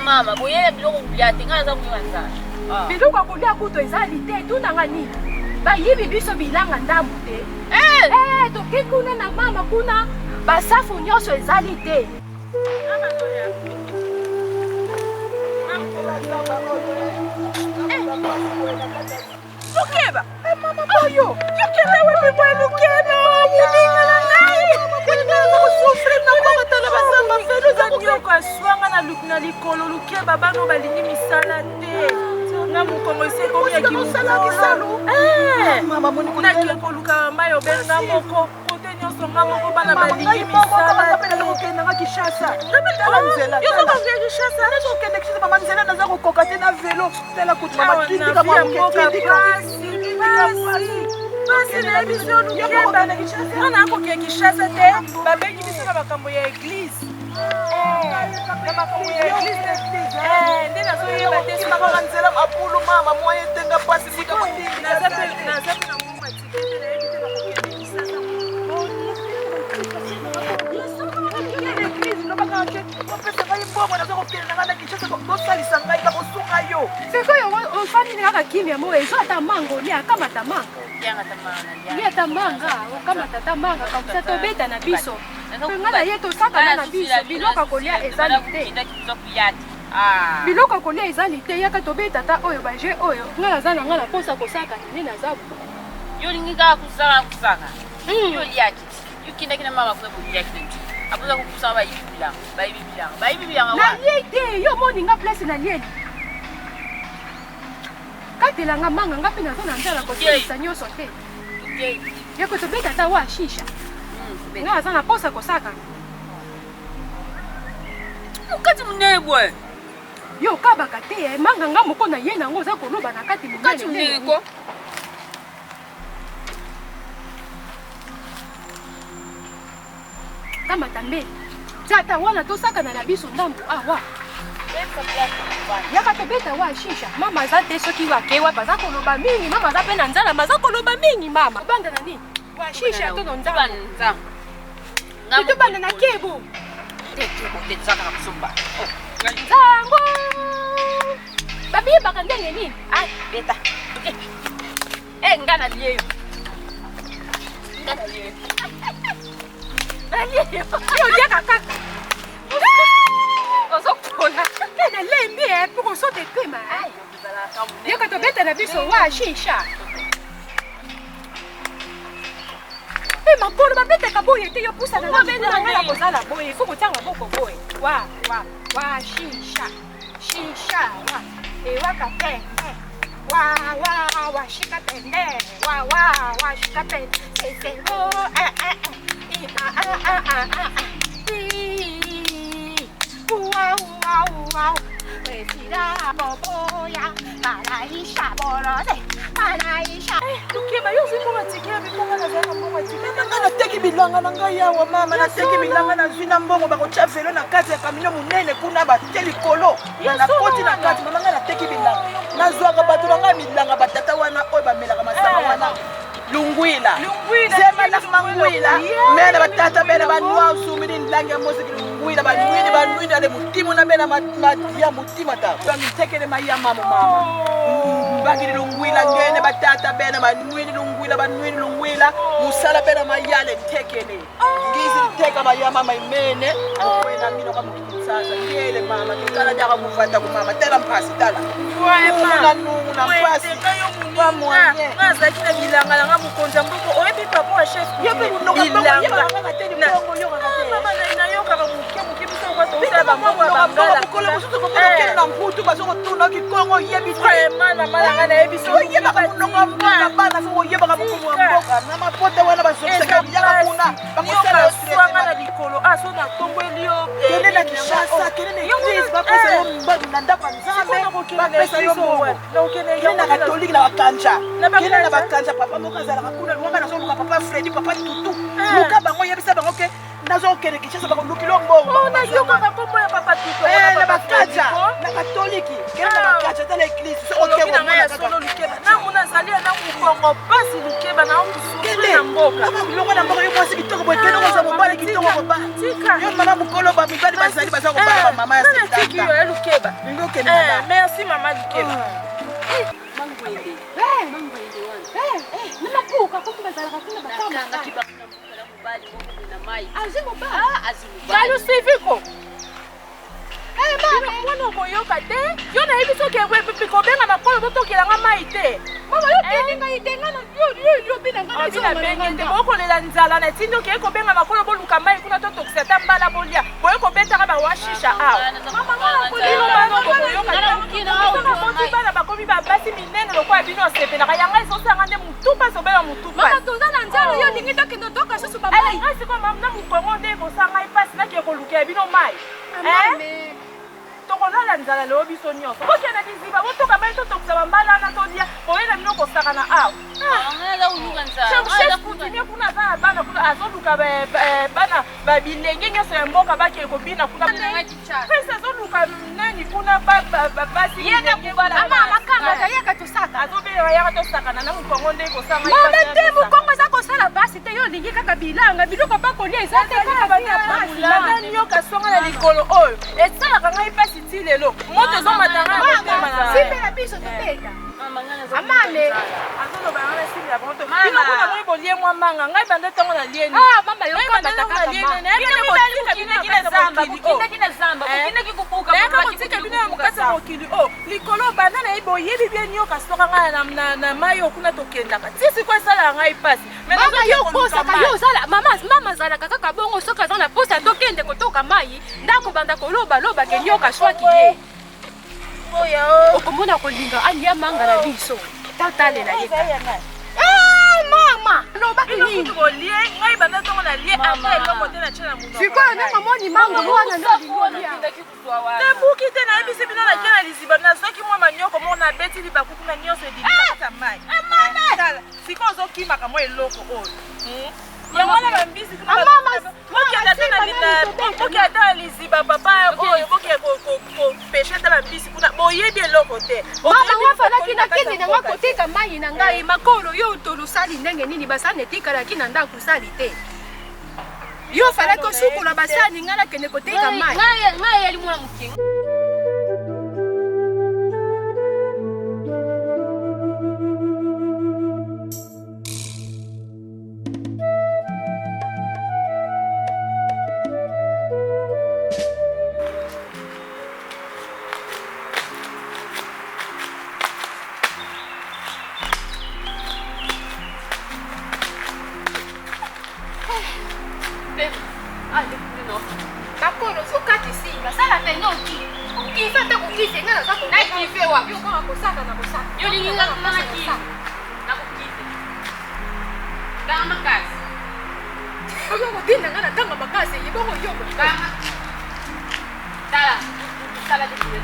Mama, boye biloko byate ngaza kuyanza. Biloko kulia kuto ezali te tunanga nini? Bayibi biso bilanga ndambu te. Toke kuna na mama kuna basafu nyonso ezali te. Lukeba, mama boyo. Lukeba wewe mwa lukeba. Mulinga na ngai. Mulinga kusufri na kwa tala basamba felo za nyoko aswanga na lukna likolo lukeba bano balingi misala te. Na mukongo iseko ya kimusala kisalu. Mama moni kuna kiko luka mayo benga moko. Nyonso moko bana balingi misala te. Kokenda nga Kishasa. Nzela. Yo ko ngeke Kishasa. Nazo kokenda Kishasa mama nzela naza kokoka te na velo. Tela kuti mama kiti kama mokendika. Basi na biso lukeba na Kishasa. Ana ako ke Kishasa te. Babengi biso na makambo ya église. Na makambo ya église. Ndena zo yeba te sima nzela mapulu mama moye tenga pasi sika motindi. Na zape na mumba tikete na ebite na kokenda Kishasa. Kimia mo ezo atamango ni akamata manga. Ni atamanga, akamata tamanga kamsa tobeta na biso. Ngana yeto saka na biso biloka kolia ezali te. Biloka kolia ezali te yaka tobeta ta oyo baje oyo. Ngana zana ngana posa kosaka ni nazabu. Yo linga kusaka. Yo liaki. Yukinda kina mama kwa liaki. Apoza kukusa bayibibilanga. Na liete yo moninga place na liete. Katelanga manga ngapi na zona ndala kosalisa nyonso te. Yako tobeta ta wa shisha. Nga zana posa kosaka. Mukati munebwe. Yo kabaka te manga nga moko na ye nango za koloba na kati mukati muneko. Kama tambe. Tata wana tosaka na biso ndambu awa. Yaka tobeta wa shisha. Mama za te soki wakewa baza koloba mingi. Mama za pe na nzala baza koloba mingi mama. Banda na nini? Wa shisha to nzala. Ito banda na kebo. Kebo te zaka na kusumba. Zango. Babi baka ndenge nini? Ai, beta. Ngana liye. Ngana liye. Yo dia kaka. Ozokola. Kena lembi pour so te kwema. Yo ka tobeta na biso wa shisha. Makolo babeta kaboye te yo pusa na ngala kozala boye faut kotanga boko boye. Wa shisha. Shisha wa. Wa kape. Wa shika pende. Wa shika pende. C'est bon. Wow. Retira boboya, Malaisha borode, Malaisha. Lukeba yo zimo matikia bikonga na zana mbongo matikia. Nanga teki bilanga nanga yawa mama na teki bilanga na zwina mbongo bako chafelo na kati ya kamino munene kuna ba telikolo. Na koti na kati mama na teki bilanga. Na zwaka bato nanga bilanga batata wana oy bamela kama sanga wana. Lungwila. Sema na mangwila. Mena batata bena banwa usumini ndange moziki lungwila banwini ale mutimu na bena ya mutima ta. Bangi tekele maya mama. Bangi lungwila ngene batata bena banwini lungwila musala bena mayale tekele. Ngizi teka maya mama imene akwena ngino kama sasa ngele mama tutala jaka kufata ku mama tela mpasi tala. Na mpasi. Ngaza kina bilanga langa mukonza mboko oyebi papa chef yebe bilanga nga teli bongo yo nga mama na yo ka muke biso kwa to sala mboko bangala mukolo mususu ko kele na mputu baso ko tuna ki kongo yebi vraiment na malanga na yebi so yeba ka munonga mbona bana so yeba ka mukumu mboka na mapota wana baso seka yaka kuna bakosala swanga na likolo aso na tombo elio kele na kishasa kele na iglesia bapesa yo mbadu na ndapa nzambe bapesa yo mbongo kele na katolika na bakanja kele na bakanja papa mokazala kuna luanga na so luka papa Freddy papa Tutu luka bango yebisa bango ke nazo kele kishasa bako lukilo mbongo na yo ka kombo ya papa Tutu na bakanja na katoliki kele na bakanja ta na iglesia so okebo na solo lukeba na muna zalia na mukongo pasi lukeba na usukele na mboka luanga na mboka yo mwasi kitoko boy kele ko za mobale kitoko boba yo mama mukolo ba mibali bazali baza ko ba mama ya sita tiki yo lukeba lukeba merci mama lukeba Mangwende. Mangwende wana. Ninapuka kwa bazalaka kuna batama kibaka na mubali bongo na mai. Azimu ba. Azimu ba. Kalu siviko. Mama, mwana moyoka te. Yo na hibi soke piko benga makolo botokela nga mai te. Mama yo teninga itenga na yo bina ngana zo benge te boko lela nzala na tindo ke ko benga makolo boluka mai kuna to tokiseta mbala bolia. Boye ko beta ka ba washisha aw. Mama mwana kolilo bana boyoka te. Bana bakomi ba basi minene lokwa bino sepela yanga isosanga nde mutupa sobela mutupa. Mama tonza na nzala yo lingita kendo toka susu baba. Ngasi ko mama na mukongo nde ko sanga ipasi na ke ko luka bino mai. Tokolala nzala leo biso nyonso. Bokena diziba botoka ba to tokisa mbala na todia. Boyena bino ko saka na aw. Ngala uluka nzala. Chef continue kuna za bana kuna azoluka bana ba bilenge nyonso ya mboka bake ko bina kuna. Pesa azoluka nani kuna basi yena kubala. Ama makanga yaka tosaka. Azobela yaka tosaka na mukongo nde ko sanga. Mama te mukongo za ko sala basi te yo lingi kaka bilanga biloko pa kolia ezate kaka bana basi. Bana nyoka songa na likolo oyo. Esala kanga ipasi tilelo. Moto zo matanga na tema na. Sipe na biso topeka. mama ngana za. Amane. Azolo ba ngana sili ya bonto. Mama. Bino kuna mwe bolie mwa manga. Ngai banda tongo na lieni. Ah, mama yo kamba takaka mama. Bino mibali kukinda kina zamba, kukinda kina zamba, kukinda kikubuka. Neka kotika bino ya mukasa mokili. Oh, likolo banda na ibo yebi bien yo kasoka ngai na mayo kuna tokendaka. Sisi kwa sala ngai pasi. Mama yo posa ka yo sala mama zala kaka bongo soka za na posa tokende kotoka mai. Ndako banda koloba loba ke nyoka swaki ye. Oya. Okomona kolinga ali manga na biso. Tatale na ye. Ah, mama. Loba ke nini? Bolie ngai banda tongo na lie après eloko te na chana muno. Sikoyo na mamoni mango mwana ndo lingolia. Nabuki te na yebisi bino na kena liziba na soki mwa manyoko mona beti libakuku na nyonso edili kata mai. Tala, siko ozokimaka mwa eloko oyo. Yango wana bambisi boki ata liziba papa oyo boki kopeshe ata bambisi kuna boyebi eloko te. Mama wafalaki na kende na ngakoteka mai na ngai makolo yo tolusali ndenge nini basani etikalaki na ndako sali te. Yo falaki osukola basani ngai nakende koteka mai. Ngai yali mwana mukinga. Makolo sokati singa sala pendo ki. Ukifata kukise ngana zako. Na kife wapi ukoma kosaka na kosaka. Yo linga kumana ki. Na kukife. Dama kazi. Oyo kodinda ngana tanga makase yibongo yoko. Dama. Tala. Tala dikile.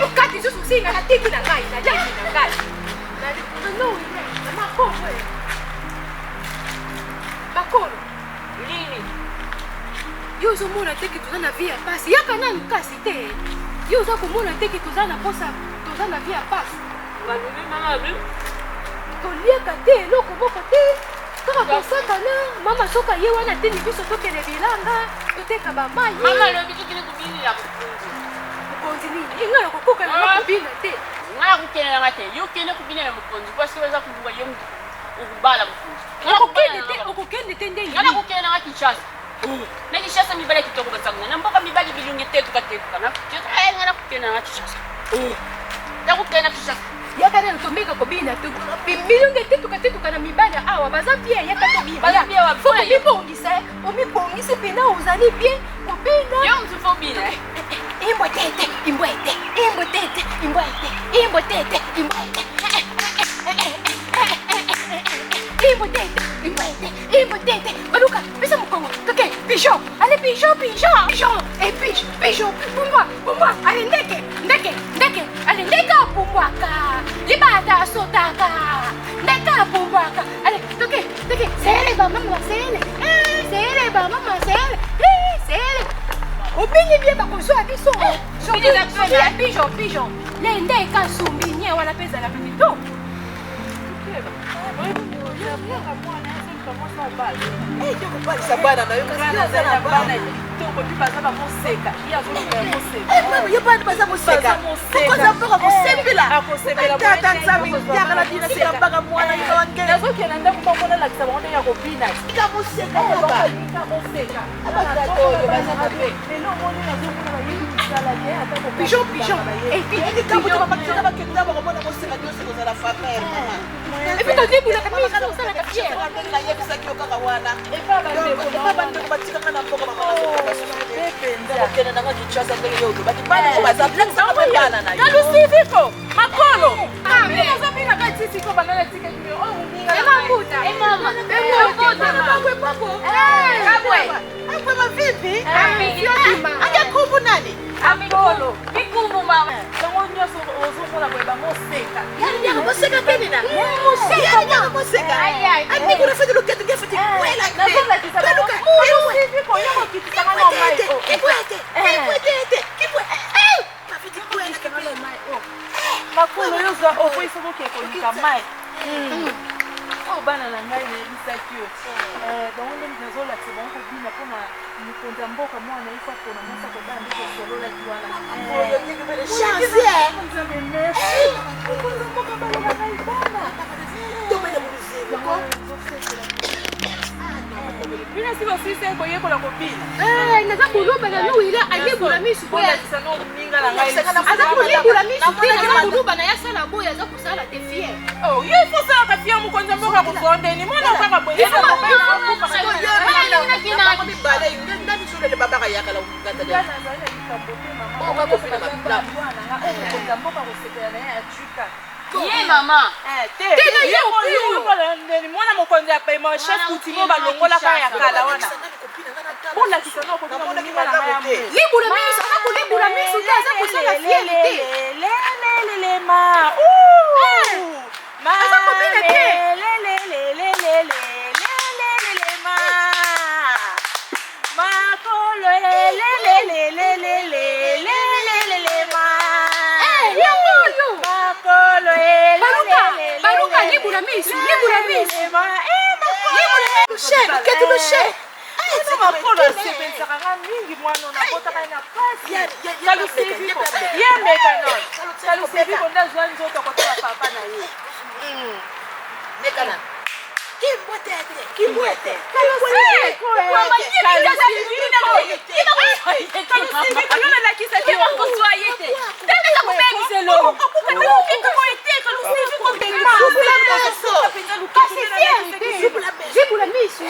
Ukati susu singa na tiki na ngai na jaki na ngai. No, makolo. Makolo. Lini. Yo zo mona teki tozana via pasi. Yaka nani kasi te. Yo zo komona teki tozana posa tozana via pasi. Balubi mama bi. Tolieka te eloko moko te. Kaka kosaka na mama soka ye wana te ni biso tokende bilanga. Toteka ba mai. Mama lobi tukine kubini la kukunzi. Kukonzi nini? Ingala kokoka na kubina te. Ngala kukene ngate. Yo kene kubini la kukunzi. Kwa siweza kubuga yo ukubala kukunzi. Ukukende te ndenge. Ngala kukene ngati chasa. Na kishasa mibale kitoko batanga. Na mboka mibale bilunge tetu katetuka. Na ngala kukene ngati chasa. Na kukene kishasa. Yaka na tomeka kobina tu. Milunge tetuka na mibale awa baza pie yaka to bibia. Baza pie wa fo bibongisa. Omibongisa pena ozali pie kobina. Yo mzufobina. Imbotete, imbwete, imbotete, imbwete, imbotete, imbwete. Imbotete, imbwete, imbotete. Baluka, pesa mukongo. Kake, pigeon. Allez pigeon, pigeon, pigeon. Et pigeon. Pour moi. Allez ndeke. Allez ndeka pour moi ka. Libata sotaka. Ndeka pour moi ka. Allez, toke. Sele ba mama sele. Sele ba mama sele. Sele. Obinyi bie bakozwa biso. Pigeon. Lende kasumbi nye wana pesa la pemito. Yokobalisa bana na yo kasi yo zana bana toko mpi baza bamoseka ye azoluka ya moseka yo bana baza moseka okoza mpoka kosepela tata nzambe yaka na dina seka mpaka mwana yo wangele nazokenda ndako moko nalakisa bango ndenge ya kobina ika moseka oyo baza mabe lelo omoni nazomona bayebi misala ye atako pigeon bakenda bakomona moseka nyonso kozala famere nayebisaki yo kaka wana bandeko batikanga na mboka bakende nanga kichasa ndenge yo olobaki bana baza plakisanga mpe bana na yo nalusifiko makolo azobinaka tisiko banana tikekile akwema vipi angekubu nani Amigolo, bikumu mama. yango nyonso ozomona boye bamoseka Yani moseka kenina. yani moseka andi kuna fete loketo ngefete kwela Makolo yoza okoisa boke kolika mai. bana na ngai nayebisaki yo bango nde nazolakisa bango kobina mpona mokonzi ya mboka mwana ifa mpona mwasi akobana nde kosololaki wana nzambe merci mokonzi ya mboka baloba ngai bana bina si basisi koyekola kobina naza koluba na nuila ayebula misu boya ninga na ngai aza kolibula misu te naza koluba na ye asala boya aza kosala te fiere ye fosalaka fia mokonzi ya mboka kosondeni mwana okaka boye Ye mama. Mwana mokonzi ya paiement chef Coutinho balongolaka ya kala wana. Bona kisano ko kuna ninga na ngai. libula misu aza kolibula misu te aza kosala fiere te Le ma. Ma. Aza kobina te. Le ma. Ma kolo le ma. yangoyo Makolo baluka libula misu libula misu makolo asebenzaka nga mingi mwana nakotaka na pasi kalusivi yembeka non kalusivi konda zwa nzoto kotala papa na ye libula misu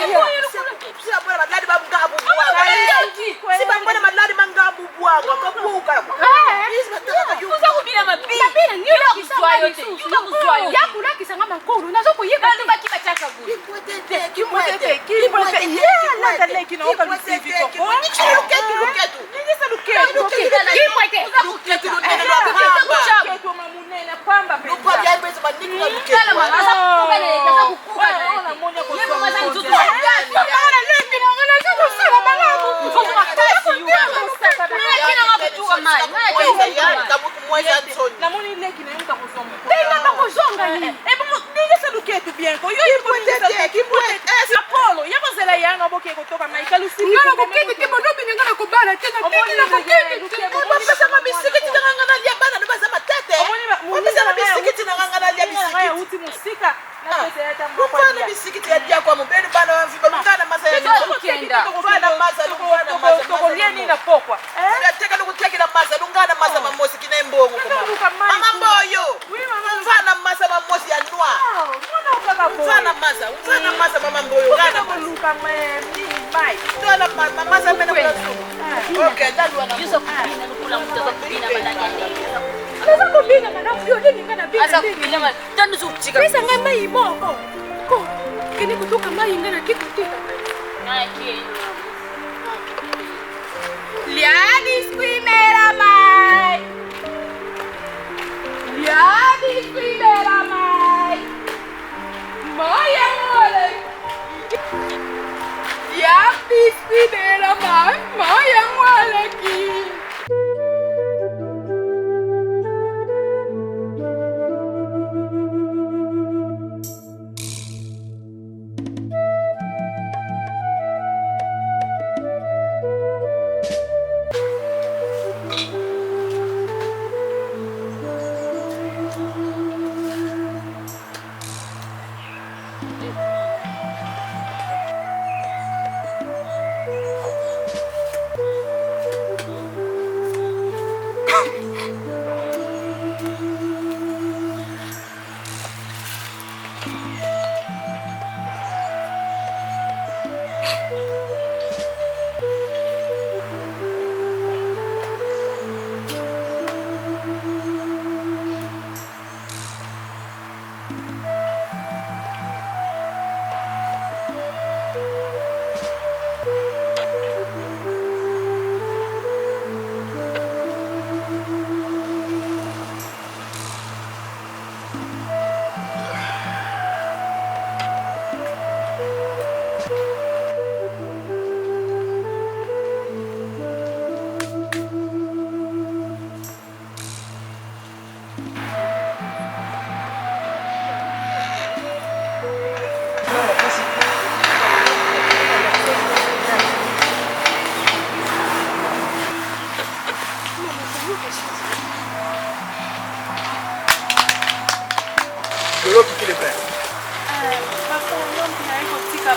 yakulakisanga makolo nazo koyeba namoni leki na yo takozonga tena bakozonga nini apolo yakozela yanga boke kotoka mai kalusivi ngana kokete te balobi ninga na kobala te na teni na kokete uti musika tokolia nini na pokwa naza kobina kana fiole ninga na bina pesa ngai mai moko ko kende kutoka mai nga na kikutika Liadis primera mai Liadis primera mai Maya mole Liadis primera mai Maya mole ki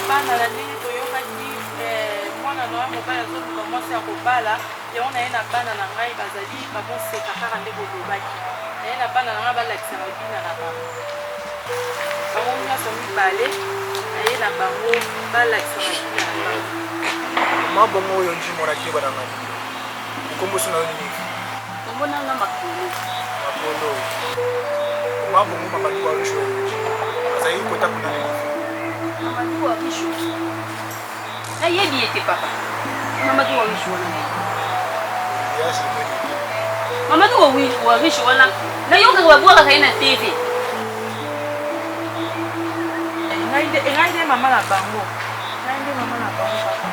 bana na ndenge toyokaki mwana na ye mobali azoluka mwasi ya kobala yango na ye na bana na ngai bazali baboseka kaka nde bolobaki na ye na bana na ngai balakisa babina na bango bango nyonso mibale na ye na bango balakisa babina na bango mabongo oyo njimona keba na ngai ikomboso na yo nini kombonanga makolo makolo mabongo mamadi wa risho azali kota kuna mamadi wa risho nayebi ete papa mamadi wa risho wana yasi mweni mamadi wa risho wana nayokaka babwaka kai na tv ngai nde mama na bango ngai nde mama na bango papa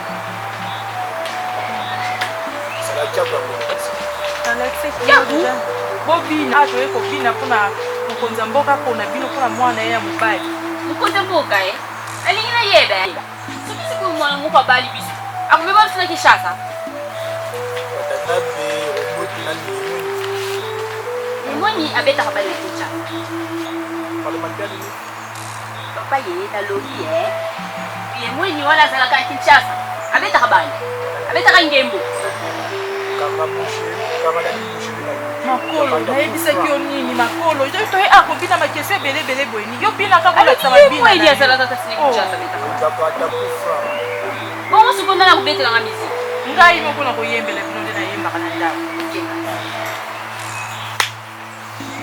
bobina atoye kobina mpona mokonzi ya mboka mpona bino mpona mwana ye ya mobali mokonzi ya mboka alingi nayeba soki sikoyo mwana moko abali biso akomeba biso na kishasa limoni abetaka bali na kinshasa papa ye nalobi limoni wana azalaka na kinshasa abetaka bali abetaka ngembo makolo nayebisaki yo nini makolo toye akobina makesi ebelebele boyeni yo binaka kolakisa mabina azalaka kasi na kinshasa bongo sokonda na kobetelanga miziki ngai moko na koyembela bino nde nayembaka na ndako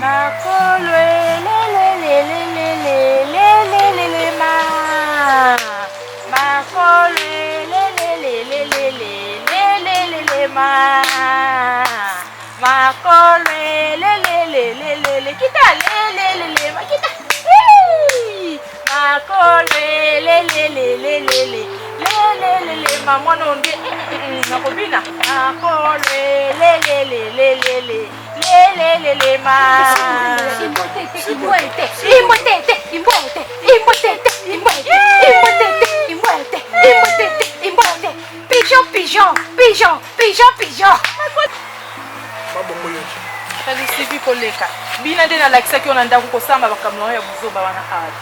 makolo elelelelelelelelelelelema makolo elelelelelelelelelelema makolo elelelelelelele kita lelelelelema kita makolo elelelelelelelelelelema mwana onde nakobina makolo elelelelelelelelelelema pigeon mabongo yoki kalisivi koleka bina nde nalakisaki yo na ndako kosamba makambo ya buzoba wana awa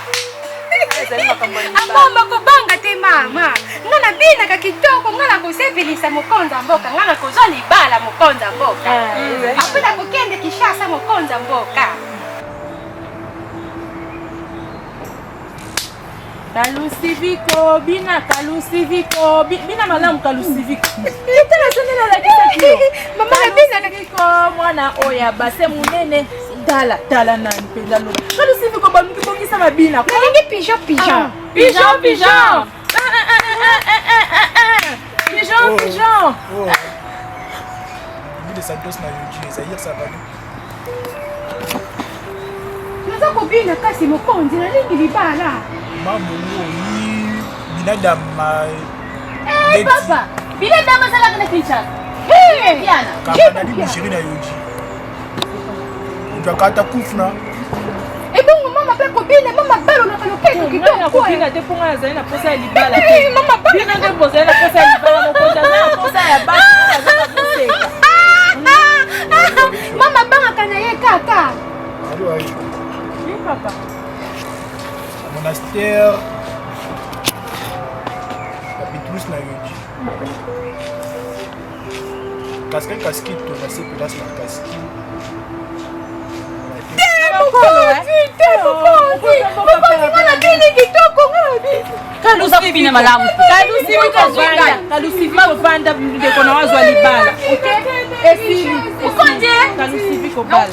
ezali makambo akoma kobanga te mama nga na binaka kitoko nga na kosepelisa mokonzi ya mboka nga na kozwa libala mokonzi ya mboka apena kokende kishasa mokonzi ya mboka kalusiviko bina kalusiviko bina malamu kalusiviko tala sonela lakisaki yo mama na binaka kiko mwana oya base munene tala nani mpenza loba kalusiviko baluki bongisa mabina nalingi pigeon Bide Santos na yoji ezali sabali naza kobina kasi mokonzi nalingi libala mabongo oyi binadama papa binadama azalaka na kinshasa piana kamanali bishiri na yoji ujwakata kufuna ebongo mama mpe kobina mama balolaka loketo kitokobina te mponga nazali na posa ya libala te bina nde bozali na posa ya libala mokonzi azali na posa ya basi azaka boseka mama bangaka na ye kaka papa monastère ya Bitrus na yoji kaski to na se place na kaski kalusivina malamu kalusivi kovanda ndeko na wazwa libala kalusivi kobala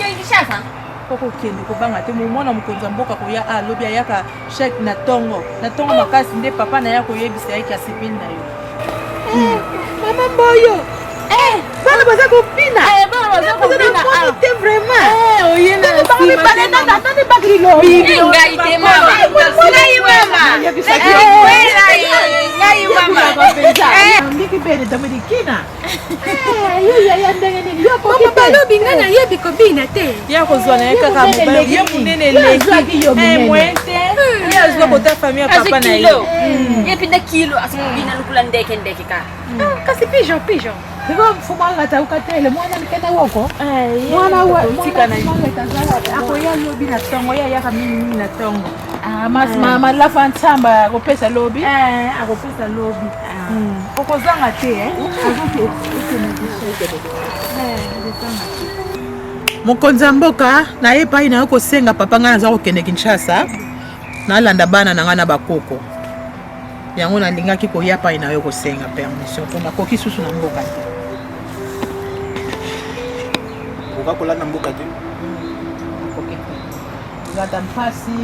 kokokende kobanga te momwana mokonzi ya mboka koya alobi ayaka sheke na ntongo makasi nde papa na ya koyebisa yaki asepeli na yo mama boyo bana baza kopina te vraiment ngai te mama ndiki bene dominikina mama balobi nga nayebi kobina te ya kozwa na ye kaka mobali ye monene leki mwen te ye azwa kota famille ya papa na ye yepinda kilo asikobina lukula ndeke ka kasi pigeon fumagatauka tele mwana nikenda woko mwana tika na akoya lobi na tongo ye ayaka mingi na tongo malafa ntamba akopesa lobi akopesa lobi okozanga te mokonzi ya mboka naye pai na yo kosenga papa ngai naza kokende Kinshasa nalanda bana na ngai na bakoko yango nalingaki koya pai na yo kosenga permission mpo nakoki susu na mboka te okakolanda mboka te ngata mpasi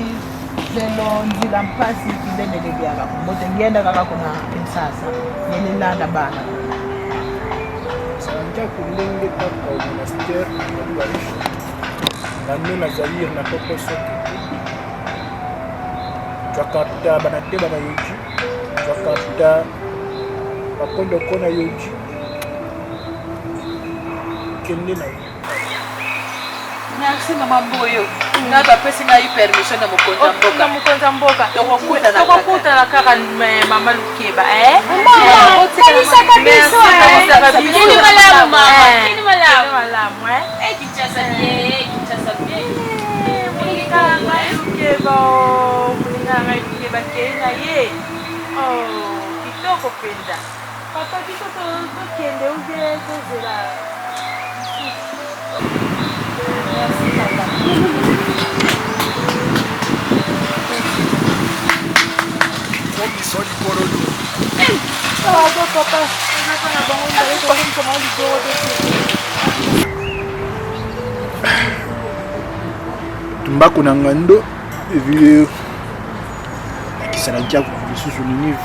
lelo nzila mpasi kindemeleliaka mbote ngenda kaka kuna Kinshasa nelelanda bana sanja kulenge kaka monastère na Barish nanu na Zaire na Papa Soke Jakarta banateba na yoji Jakarta bakondo kona yoji kende na merci mama Mboyo nata pesi ngai permission na mokonza mboka tokokutana kaka mama Lukeba Kini malamu mama kini malamu Kinshasa bien mulinganga Lukeba mulinganga Lukeba kena ye kitoko penda papa biso tokende uje tozela Tumbaku na ngando vile akisana jaku lisusu nini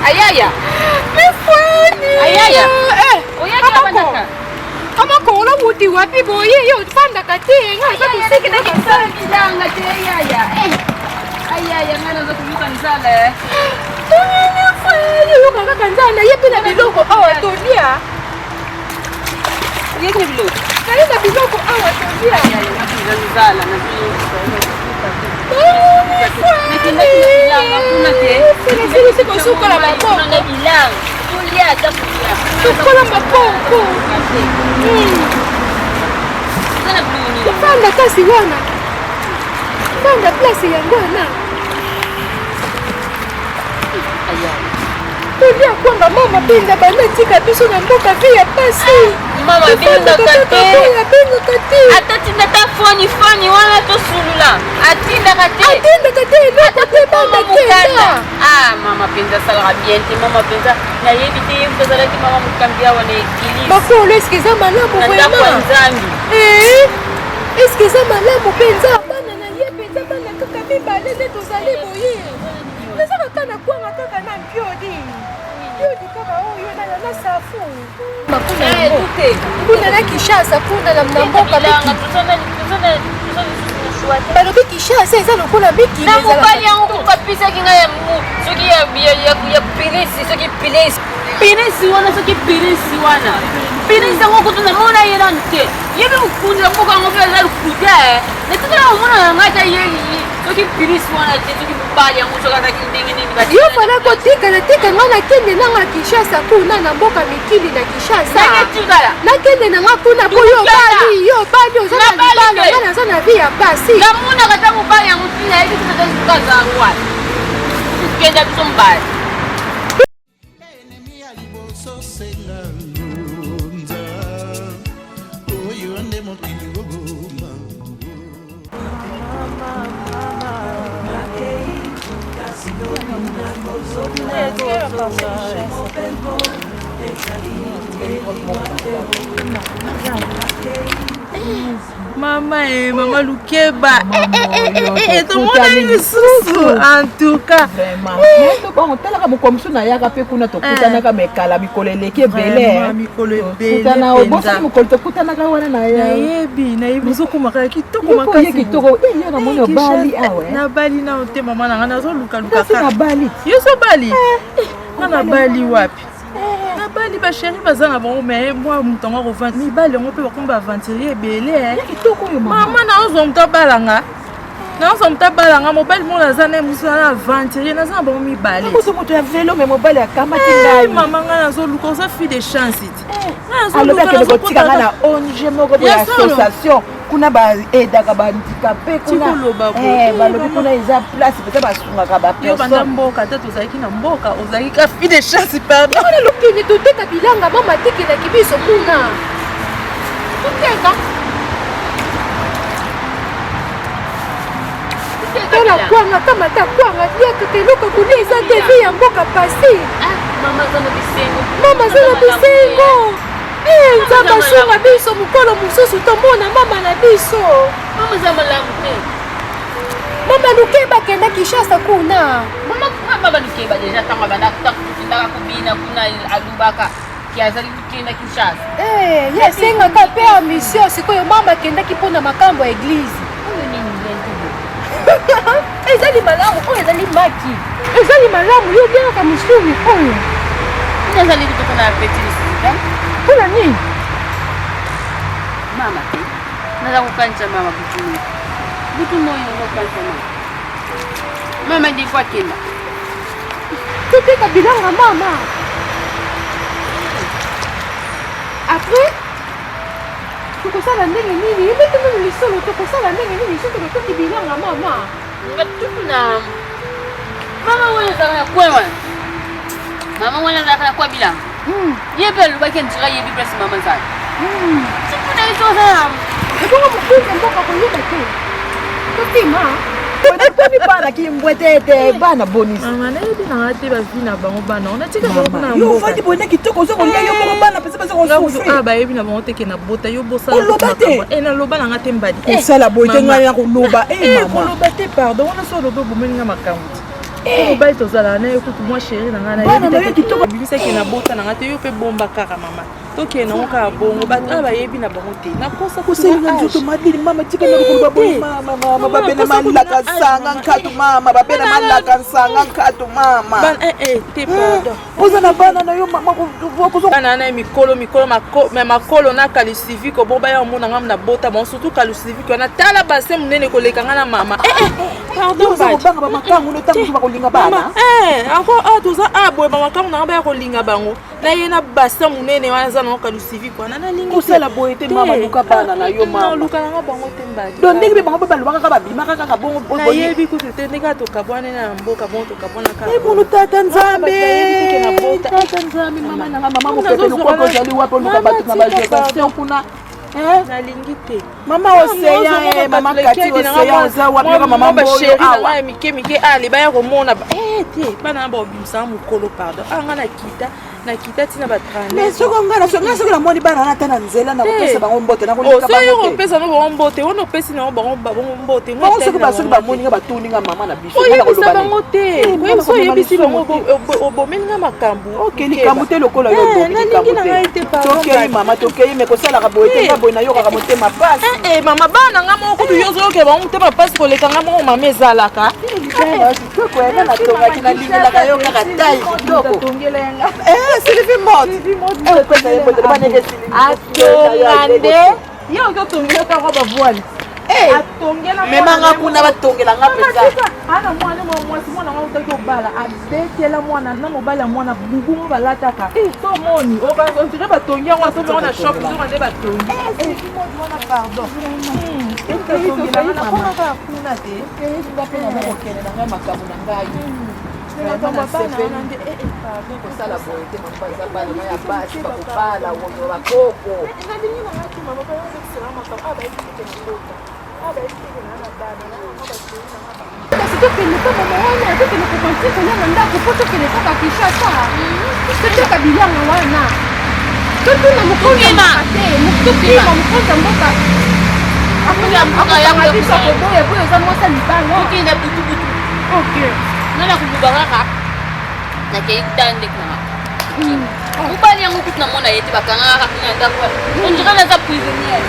Ayaya. Ayaya. Oyaka banaka. Kama kola muti wapi boye yo fanda katenga Ayaya na kisala kidanga te ayaya. Ayaya ngana zo kumuka nzala. Tuni fanya yo kaka kanzana yepi na biloko awa tonia. Yeke bilo. Kali na biloko awa tonia. Ayaya na nzala na fanda kasi wana fanda place yango wana tolia kwanga mama pinda banatika biso na mboka vi ya pasi mama bingaka te atatinda ta foni wana tosulula atindaka te eloko te banda kenda mama penza salaka bien te mama penza nayebi te yebi tozalaki mama mokambi awa na ekilise bakolo eske eza malamu na ndako ya nzambi eske eza malamu mpenza bana na ye mpenza bana kaka mibale nde tozali boye naza kaka na kwanga kaka na mpiodi kaka oyo na safu kuna na Kinshasa kuna na mboka balobi Kinshasa eza lokola biki na mobali yango kokapisaki ngai soki ya pirisi soki pirisi wana soki pirisi wana pirisi yango kutu namona ye nanu te yebi mokundi na mboka yango mpe aza lukuta natikala komona na ngai ta ye soki pirisi wana te soki mobali yango soki azaki ndenge nini yo fala kotikala tika ngai nakende nanga Kinshasa kuna na mboka mikili na Kinshasa nakende nanga kuna po yo bali oza na libala ngai naza na vi ya pasi namonaka ta mobali yango tina yebi tozazikaza wana kenda biso mbali Mama, Mama Lukeba. Tomona lisusu en tout cas. Vraiment. Bon, talaka mokomsu na yaka pe kuna tokutana ka mekala mikolo eleki ebele. Mikolo ebele. Kutana obosa mikolo tokutana ka wana na ya. Nayebi zokomaka kitoko Makasi makasi. kitoko. Yo na moni Bali awe. Na Bali na ote mama na ngana zo luka Kasi na Bali. Yo so Bali. Na Bali wapi? Na Bali ba chérie bazana bon mais moi mutonga ko vendre mi Bali ngo pe ba komba aventurer ebele. Kitoko yo Mama na ozo mtabalanga. Na ozo mtabalanga mobile mo na zana musana aventurer na zana bon mi Bali. Ko so moto ya vélo mais mobile akamati ngai. Mama ngana zo luka za fille de chance it. Aloba ke ko tika ngana ONG moko bo association kuna ba edaka ba handicapé kuna. Balobi kuna eza place peut-être basungaka ba Yo banda personne. mboka tatu zaki na mboka ozaki ka fille de chance pardon. Yona lukini tuteka bilanga mama tikela kibiso kuna. Tuteka. Tala kwanga kama ta kwanga dia tukeluka kuniza TV ya mboka pasi. Mama zana bisengo. Mama zana bisengo. Nzamba shunga biso mukolo mususu tomona mama na biso. Mama zama lampe. Mama Lukeba kenda Kishasa kuna. Mama Lukeba deja tanga bana kutaka kubina kuna alubaka kiazali kenda Kishasa. Yasenga ka pe a mission sikoyo mama kenda kipona makambo ya eglise. Oyo nini lento. Ezali malamu oyo ezali maki. Ezali malamu yo bien ka misumi oyo. Nazali kutoka na petit sika. Kuna nini? Mama te. Naza kukancha mama kutumia. Butu moyo kukancha mama. Mama ndi kwa kenda. Tuteka bilanga mama. Après tukosala ndenge nini? Yebete nini lisolo tukosala ndenge nini? Soto toki bilanga mama. Ngatuna. Mama wala zaka kwa wana. Mama wala zaka kwa bilanga. Yebe lubaki ntira yebi press mama zaka. Sikuna hizo sana. Ebongo mukuze mboka koyeba te. Totima. Toni bana kimbwetete bana bonus. Mama na yebi na ate ba vina bango bana. Ona tika bango na mboka. Yo fati bonne kitoko zo kolia yo ko bana pesa pesa ko souffrir. Ba yebi na bango teke na bota yo bosa. Oloba te. Na loba na ngate mbadi. Ko sala boite ngai ya ko loba Ko mama. loba te pardon. Ona so loba bomenga makambo. Ba tozala na yo kutu moi chérie na ngana Bana na yo kitoko. bimisa ke na bota na ngate yo pe bomba kaka mama. Toke na ngoka bongo ba ba yebi na bango te. Na kosa Kuselinga nzoto madili mama tika na ko boy mama babena malaka sanga nkatu mama babena malaka sanga nkatu mama. Ban te pardon. Oza na bana na yo mama ko zo Bana na mikolo makolo na kali civique boba ya mona ngam na bota bon surtout kali civique na tala base munene ko leka ngana mama. Pardon ba banga ba makangu no tangu ba kolinga bana. Encore toza boy ba makangu na ba ya kolinga bango. Na yena base munene wana za na kali civique wana na lingi. Kusala boy te mama luka bana na yo mama. Luka na bango te mbadi. Don ndenge bango ba luka ka ba bima ka bongo na yebi ko te ndeka to kabwana na mboka bon to kabwana ka. Ebulu tata nzambe. Tata nzambe mama na mama mo pepe luko jali wapo luka batu na ba gestion kuna. Na lingi te. Mama oseya mama kati oseya oza wapi ka mama mboyo awa. Mike ali ba ya komona te bana ba obimsa mukolo pardon. Anga na kita tina ba trane. Mais soko ngana soko na moni bana na tana nzela na kopesa bango mbote na kolika bango. Oseyo kopesa no bango mbote, wono pesi na bango mbote. Bango soko ba soko ba moni nga batuni nga mama na biso. Na koloba bango te. Ko so yebisi bango obomenga makambu. Okay likambu te lokola yo bobi likambu te. Tokei mama tokei me kosala ka boye te nga boye na yo ka motema pasi. Mama bana nga moko kudu yo zo ke bango motema pasi ko leka nga moko mama ezalaka. Toko ya na tonga kina lingela ka yo kaka tai kitoko. Tongela yanga. Sylvie Mott. Atongande. Yo ko tongela ka roba voile. Atongela. Memanga kuna batongela nga pesa. Ana mwana mwana ngauta ko bala. Abetela mwana na mobala mwana bugu mo balataka. To moni o ka ntire batongia ngwa so mona shop so ngande batongi. Sylvie Mott mwana pardon. Tongela na mwana ka kuna te. Ngapena mo kene na makambo na ngai. Kosala boye te mabaza bana ya basi bakobala wono bakoko kasi tokende kaka mawana tokende kokontinue kolanga ndako mpo tokende kaka Kishasa toteka bilanga wana totuna Tukima. mukima mukonza mboka Akoya mboka yangu ya bisa kusala. koboya boyo oza mwasa libala Tukina butu. okay Nana kububakaka. Na kei tandeka. Mobali yango kutu namona ye te bakangaka kuna ndako. Ondira naza prisonnier.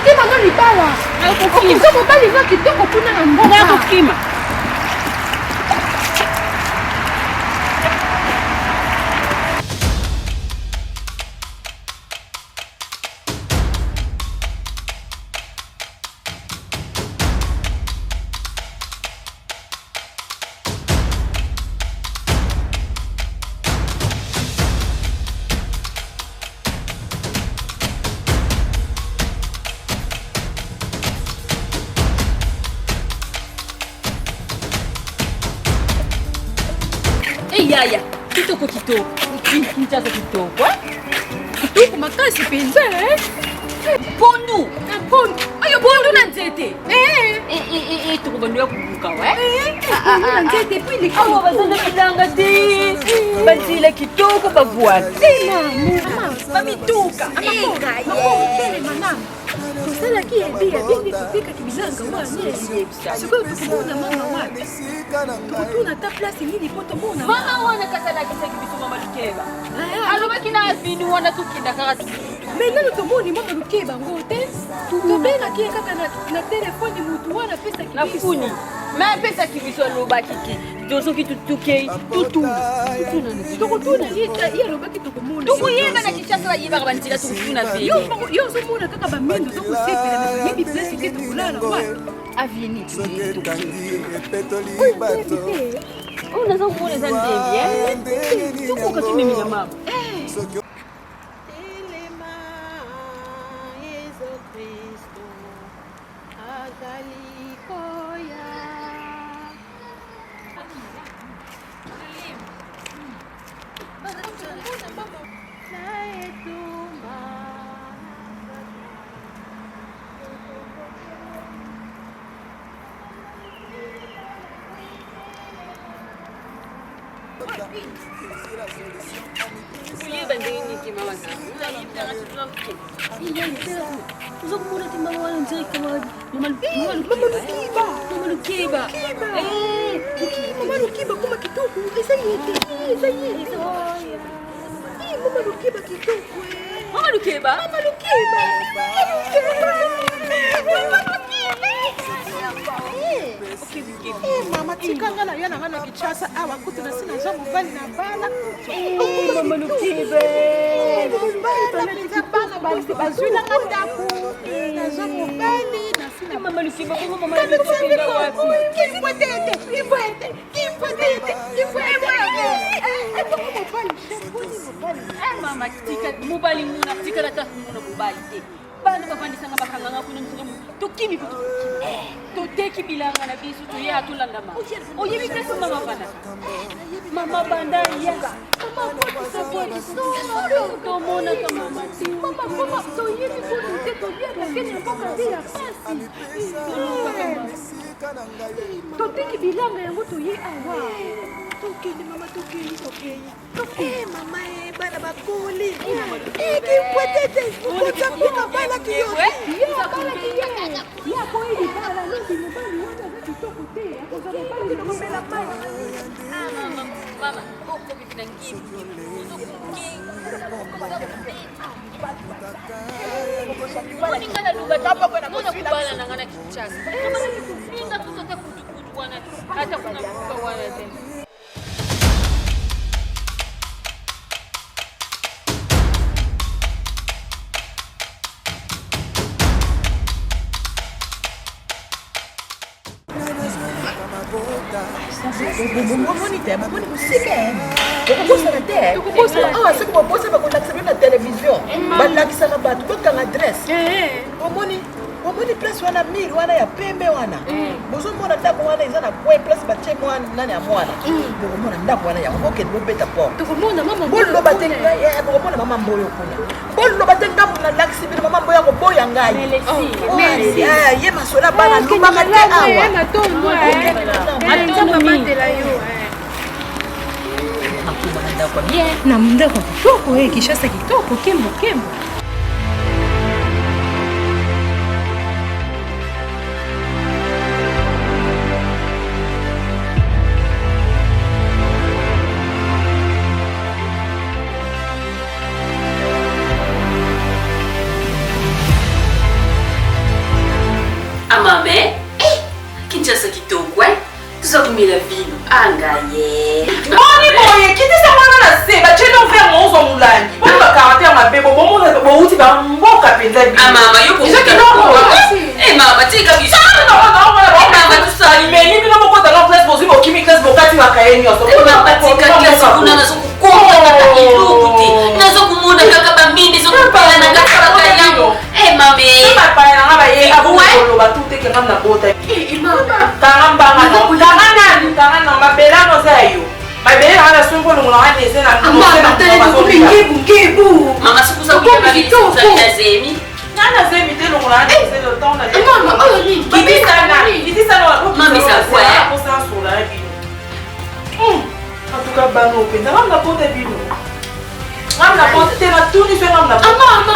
kimanga libala okoza mobali nga kitoko kuna na mboka Nakokima. Yaya, kitoko. Kinchaza kitoko. kitoko makasi mpenza Pondu. pondu Ayo pondu na nzete. eh Tukubandua kubuka we. pondu na nzete puis les Awa bazana bilanga te. Bazila kitoko bavuana. bamituka amakotelema tosalaki ebi abindi kotekaki bilanga wane sikoyo tokomona mama wane tokotuna ata place nini po tomona Mama wana kasalakisaki biso mama Lukeba. Alobaki na afini wana tukinda kaka me nano tomoni mama luke bango te tobengaki ye kaka na telefone mutu wana apesaki na funi. Ma apesaki biso alobaki ke tozoki tutukei tokotuna ye alobaki tokomona tukuyeba na Kinshasa bayebaka banzela tukutuna pe. yo ozomona kaka bamendo tokosepela yebi place te tokolala wana Avini oyo te oyo naza komona eza ndembi tukoka kimemi na mama. Telema Yesu Kristo azali koya. Kuyeba ndenge niki mama zangu. Unayibanga tunakuke. Uza kumona timba wana nzai kama mama Lukeba. Mama Lukeba. mama lukiba kuma kitoko eza ye te mama lukiba kitoko Mama Lukeba. mama lukiba Mama tikanga na yo nanga na Kinshasa awa kutu na sina za mobali na bala. Mama Lukeba. Bala penza bana bazwila nga ndako. Naza mobali na sina Mama Lukeba bongo mama Lukeba wapi? Mama tika mobali muna tika na tafu muna mobali te. Bana bafandisanga bakanganga kuna msungu. Tokimi kutu. Toteki bilanga na bisu to ya tulanga mama. Oyebi pesa mama bana. Mama banda yanga. Mama kwa saboni. To mona kama mama. Mama to yebi kuna mteto yanga kenya mboka bila pasi. toteki bilanga yango toye awa tokende mama tokende mama bana bakoli. Kimpwetete kukuta mpika bala kiyote. yakoye libala lobi mobali wana aza kitoko te akoza mobali tokomela mai Mama, oko bitina ngibu. Kuningana lugha tapa kwenda kubala na ngana Kinshasa. Kama nikupinga tusote kutukutu bwana hata kuna mfuka wana tena. bomoni te bomoni kosika okobosana te soki bobosa bakolakisa bino na televizio balakisaka bato bokanga adresse omoni place wana mire wana ya pembe wana bozomona ndako wana eza na kwe place batie nani ya mwana bokomona ndako wana yango bokende bobeta porte boloba te bokomona mama mboyo kuna boloba te ngambo nalakisi bino mama mboyo yango boya ngai ye masola bana lobaka te awa mwana ndako bien. Na ndako kitoko Kishasa kitoko kembo. Amame, Kinshasa kitoko, tuza kumila vino. Angaye. Boni boye, kitisa mwana na se, ba cheno faire monzo mulangi. Boni ba caractère mabebo, bomo na bo uti ba mboka penza bi. Mama, yo ko mama, tika biso. Mama tusali. Mais ni bino moko dans place bozi bo kimi classe bokati ba kayenyo. Mama tika classe kuna na soko komba kata ilukuti. Na soko muna kaka bambindi soko pala na kaka kayango. Mame. Ba pa na ba ye abu ko ba tute ke ngamna bota. Mama. Kangamba na mabelano zayo. Mabelano ana sungo ngona nese na Ngebu. Mama sikuza kuya bitoko ya zemi. Nana zemi te lo ngona nese le temps na. Mama, Kiti sana Mami sa kwa. Ko sa sola bino. En tout cas bano pe na ngamna bota bino. Ngamna bota te na tuni fe ngamna bota. Mama,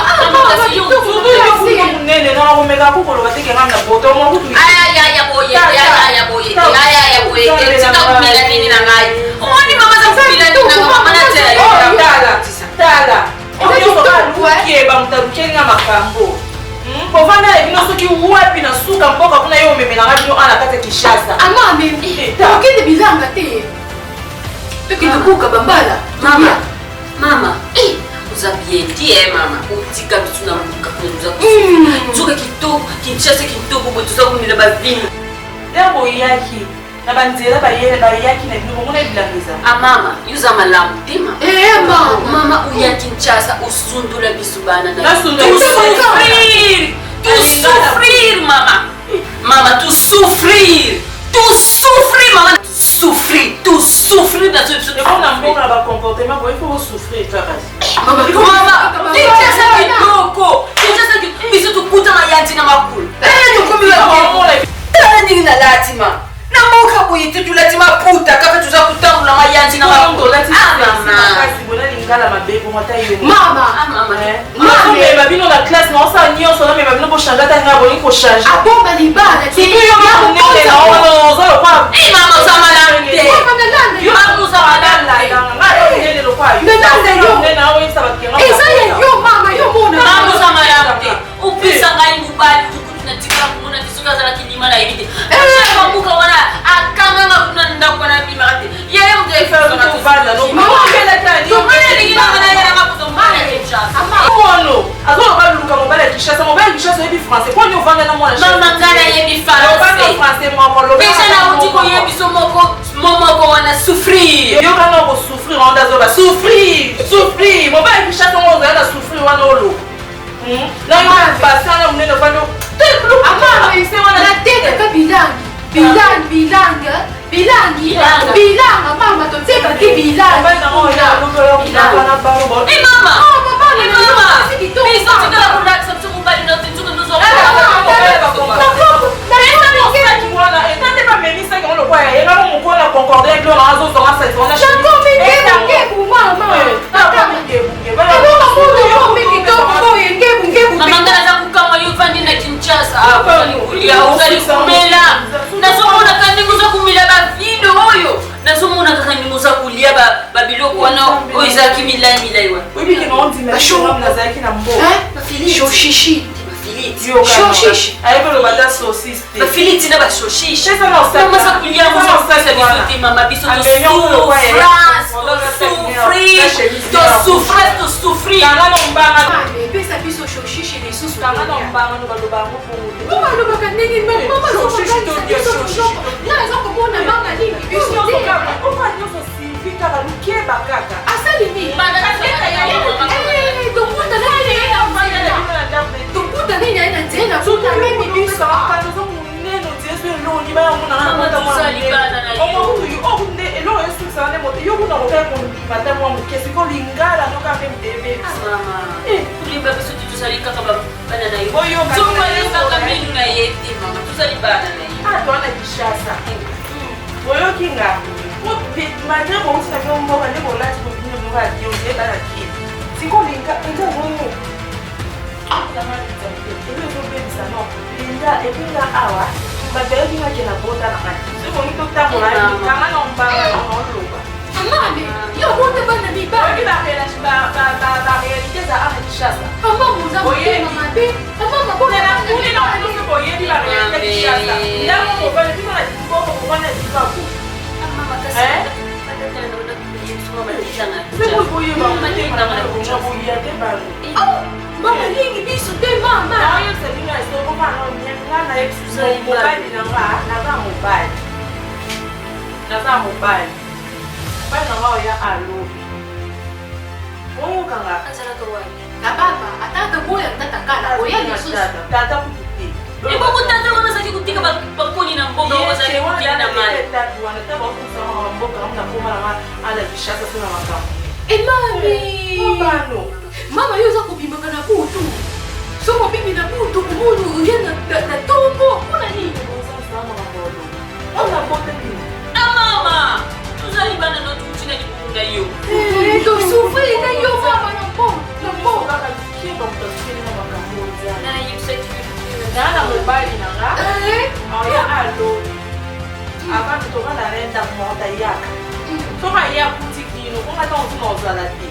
Nene na ko mega ko lo bateke ngamna bota mo kutu. Aya boye. Sita kumila nini na ngai. Oni mama za kumila nini na mama na tela. Tala. Oyo so ka lukie ba mutarukenga makambo. Bovana ebino soki wapi na suka mboka kuna yo memela ngabino ana kata Kishasa. Ukende bilanga te. Tukende kuka bambala. Mama. Uzabieti mama. Utika bitu na muka kuza. Nzuka kitoko, Kinshasa kitoko bo tuza kumila ba vino. Lebo yaki. Na banzela ba yaki na bino mona bilangiza. Mama, yuza malamu tema. Mama uya Kinshasa usundula bisubana na. Tu souffrir mama. Mama tu souffrir. Mama. Tu souffrir na tu. Et on a mboka ba comportement bo il faut souffrir toi basi. Mama, Kinshasa kitoko. Biso tukuta mayanti na makulu. Tani na latima. Na moka buyitu tulatima puta kaka tuza kutangula mayanti na makulu. Kasi bona lingala mabebo mata yo. Mama. Mais babino la classe non ça nyo so mais babino ko changer ta ngabo ni ko changer. Abomba libala te. Yo ma nene na ono zo pa. Mama uzamalante. Yo ma uzamalala ngalo nene lo kwa. Nene na o isa bakianga. Yo mama yo mona. Mama uzamalante. Upisa ngai mubali tunatika kumuna tisuka za kilima na hivi. Mbuka wana akanga na kunanda kwa na bima kati. Yeye mtaifa Zo banda no. mama kela tani. Tumana ni kila mana yana makuzomana Kinshasa. Mono. Azo ba luka mobile Kishasa mobile Kishasa yebi français. Kwa nyo vanga na mwana. Mama ngana yebi français. Français mo ko lo. Pesa na utiko yebi somoko momoko wana souffrir. Yo kana ko souffrir onda zo ba souffrir. Mobile Kishasa mo zo yana souffrir wana olo. Na yo basana mneno bando. Mama ise wana na tete ka bilanga mama toteka ki bilanga. Shoshishi. Ayebelo bata saucisse. Bafiliti na bashoshishi. Chesa na osaka. Mama sa kulia mo sa pesa bisote mama bisote souffrir. Kanga no mbanga. Pesa biso shoshishi ni susu. Kanga no mbanga no baloba ngo po. Mama lo bakandeni mama Shoshishi to dia shoshishi. Na zo komona mama nini biso Biso te. kaka. Ofa nyoso sifika ba lukeba kaka. Asali ni. Tokuta nini aina tena kuta mimi biso. Kando muneno tieso elongi ba mona na mata mwana. Omo huyu okunde elo esu sana moto yo kuna oka ko mata mwa mukesi ko lingala no ka mbebe. Mama. Kulimba biso tusalika kama bana na hiyo. Oyo ka. Tumba lesa kamili na yeti mama. Tusalibana na hiyo. Ah, twana Kishasa. Oyo kinga. malgré bon ça fait un bon année bon là tu peux venir voir Dieu c'est pas la qui c'est quoi les gars ça m'a dit ça le problème ça non Linda et puis là awa ma belle qui m'a dit la bota na c'est bon il faut ta pour là quand on parle on loba Amami, yo monte bana mi ba. oui la réalité ça a chassa Mama muza mama be. Mama bona na kuni na ndio boye ni la réalité chassa là on va le dire la dit pour qu'on va dire ça Mama kasi. c'est pour boye mama te na boye te ba Mama lingi biso te mama. Ayo sebina esoko bana onyenga na exusa mobile nanga naza mobile. Bana wao ya alo. Oyo kanga. Azala to wai. Na baba, atata boya tata kala boya ni susu. Tata kututi. Ibo kutata wana saki kutika bakoni na mboga wana saki kutika na mali. Tata wana taba kusama mboga mna koma na ala kishasa sana makamu. Mami. Bano. Mama yoza kubimbaka na butu. Soko bibi na butu kumunu uyena na tombo. Kuna nini? Ona bote ni. Mama. Tuzali bana no tuchina ni kunga yo. To sufri na yo mama na po. Na po. Kaka kiba mtasiri na makamu. Na yipseti. Nana mobile nanga. Oya alo. Avant de toka na renda monta yaka. Toka ya kutikino, konga tonzi nozala te.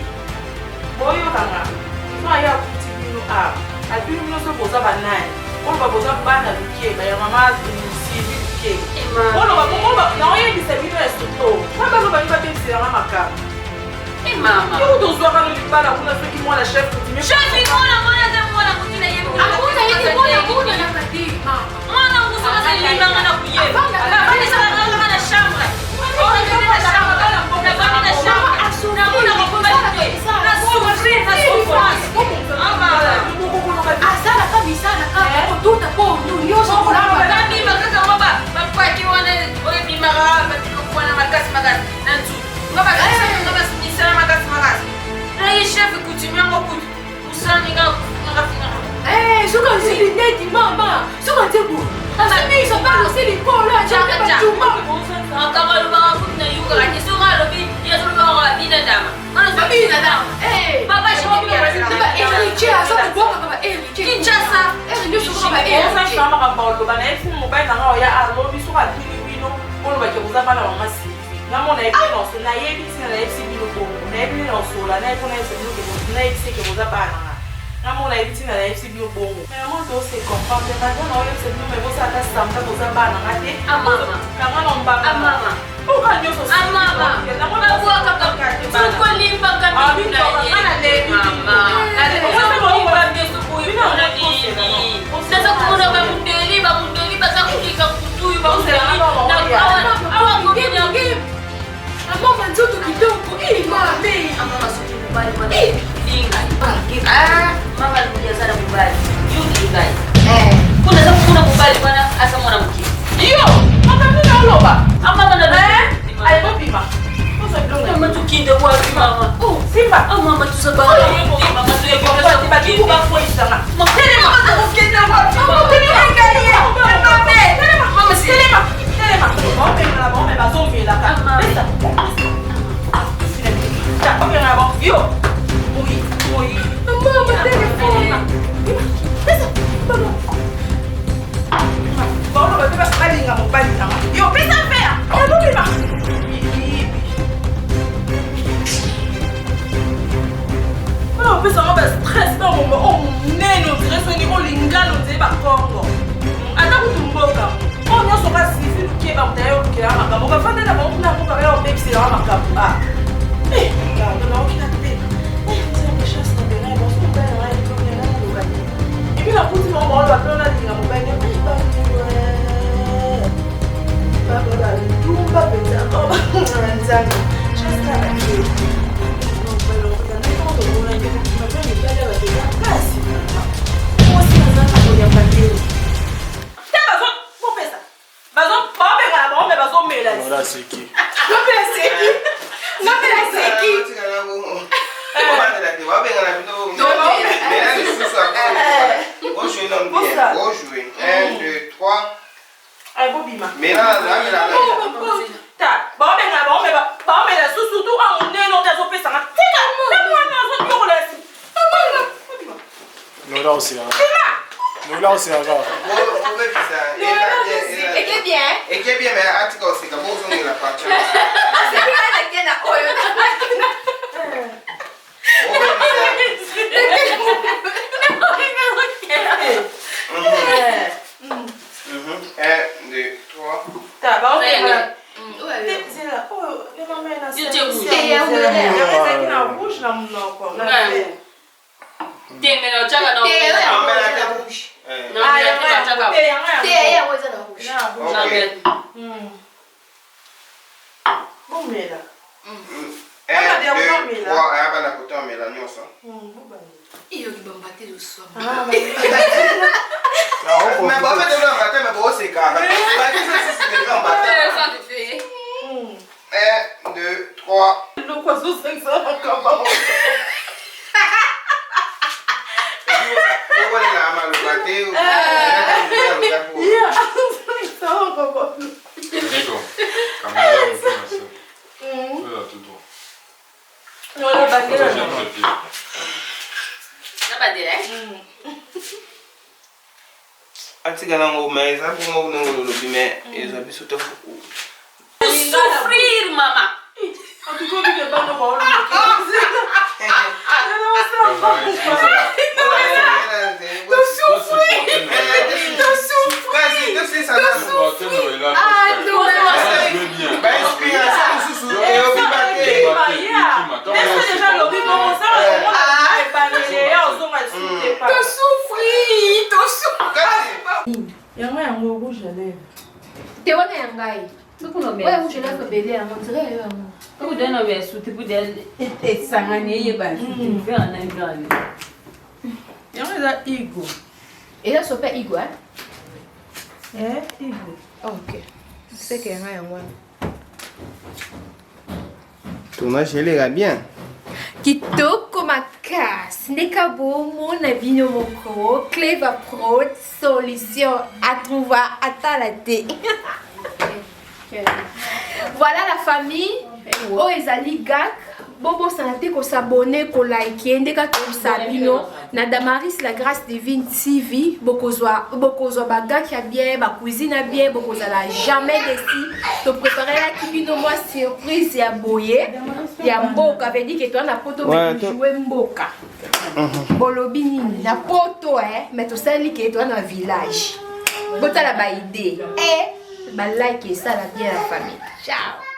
Boyo kanga. Toka ya kutikino a. Abi mino so boza banai. Ono boza bana lukie ba ya mama sibi lukie. Ono ba na oye bisabino estuto. Mama zo ba nipa pepsi na maka. Mama. Yo dozwa kana libala kuna soki mwana chef kutime. Chef mwana te mwana kutina yebu. Akuna yeti mwana na kati mama. Mwana ngusoma sali libanga na kuye. Bani sala ngala na chambre. Ona kena chambre. Na bani na chambre. Na muna kukumba kwe. Na souffrir na souffrance. Mama. Asala kabisa na kama kututa po nyosho kulamba. Bani makaka maba. Bapaki wana oye bimara batiko kuwana makasi makasi. Na tu. Ngaba ngaba sinisana makasi makasi. Na ye chef kutimia ngokuti. Usani ngafina. Suka zili neti mama. Suka tebu. Asami so palo sili kolo ajaka batuma. Akama luba kutina yuka kati suka lobi ya suka wa bina dama. Mana suka bina dama. Baba shi bibi ya Baba Enrique azoka boka baba Enrique. Kinshasa. Ndio suka baba Enrique. Enrique. Sama kambalo bana efu mobile nanga ya alo biso ka tini wino. Ono ba ke kuza bana mama si. Namona epino so na yebi sina na FC bino bongo. Na yebi no so la na epona ese bino ke na FC ke kuza bana. Namona yebi sina na FC bino bongo. Mais moi do se comprendre pas dans oyo se bino me bosa ta samta kuza bana ngate. Amama. Kanga no mbaba. Amama. Oka nyoso. Amama. Namona Babuwa kaka. Suko limba kami na ye. Mama. Ale ko mo ba ngeso ko ina na ni. Nasa kumuna ba mundeli baza kulika kutuyu ba mundeli. Na awa ngomenya game. Mama nzoto kidogo mame. Mama suki mbali mwana. Dinga. Mama alikuja sana mbali. Yuki ngai. Kuna sababu kuna mbali bwana asa mwana mki. Iyo, mama nina oloba. Mama na Ayo bima. Kosa blonga. mama tukinde kwa mama. Simba. Mama tusabana. Mama tuye kwa Kwa tiba kiku ba kwa isanga. Telema mama tukinde kwa mama. Angalia. Mama si Telema. Bombe na bombe bazombe la ka. Pesa. Ta bombe na bombe. Yo. Oi. Mama telefone. Pesa. Baba. Baba ba tiba balinga mo balinga. Yo pesa fea. Ya bombe ba. Não, pesa mo ba stress na mo neno stress ni ko lingalo nze ba Kongo. Ata kutumboka. Onyo soka sisi keba mtayo kila makambo. Bafanda na bantu na kuka bela opepsi la makambo. Ngalo na okina te. Nze mo chance na bela ba so ba na iko na luka. Ibi na kuti mo mo ba tona dinga mo ba ni ba ni ba ba tumba pesa ko ba nzanga. Chance na ke. No pero kana ko to mo na ke ma ba ni ba ba ba kasi. Mo si na za ko ya pa ni. Voilà, c'est qui? Ta, baomela susu tu a monene otazopesanga. Tika, na mwana azonyokola si. Nola aussi là. Nola aussi là. Et qui est bien. Et qui est bien, mais atika aussi, comme vous on est la partie. Ah, c'est bien la gueule à oyo. Un, deux, trois. Ta, baomela. Ouais. C'est là. Oh, les mamans là. Dieu te rouge. C'est na rouge na monoko. Te mena chaka na. Ah, mais la tête rouge. Non, ya chaka. T'es ya weza na rouge. Na Ok. bet. Baomela. Un, deux, trois. Ah, bah, la côté, on met la nuance. Iyo kibamba te lo soir. Mais bon, en fait, on va matin, mais bon, c'est carré. C'est déjà en matin. Ça te fait. Un, deux, trois. Le poisson 500 encore. Vous voyez la main, le matin, ou Yeah, 500 encore. Niko, kamera yangu kuna wewe watoto. Wala bandera. Na badela. atigana ngo mais ça pour moi ngo lo bime eza biso to Souffrir mama. En tout cas, il est pas non Te wana ya ngai. Tukuna Ouais, rouge là faut belé à montrer yo. Tuku dena be suti pu de sangani ye ba. Tuku na ngani. Yango Igo. Et là sope Igo hein. Igo. OK. C'est que ngai yango. tournage il est bien Kitoko makasi ndeka bomo na bino moko Clever Pro solution à trouver à talaté. Voilà la famille. Oh ezali gak bobo sanate ko s'abonner ko liker ndeka to sabino na Damaris la grâce divine TV bokozwa bagak ya bien ba cuisine bien bokozwa la jamais déçu to préparer la kibino moi surprise ya boye ya mboka veut dire que toi na poto jouer mboka bolobi nini na poto mais to sali que toi na village botala ba idée ba like ça la bien la famille ciao.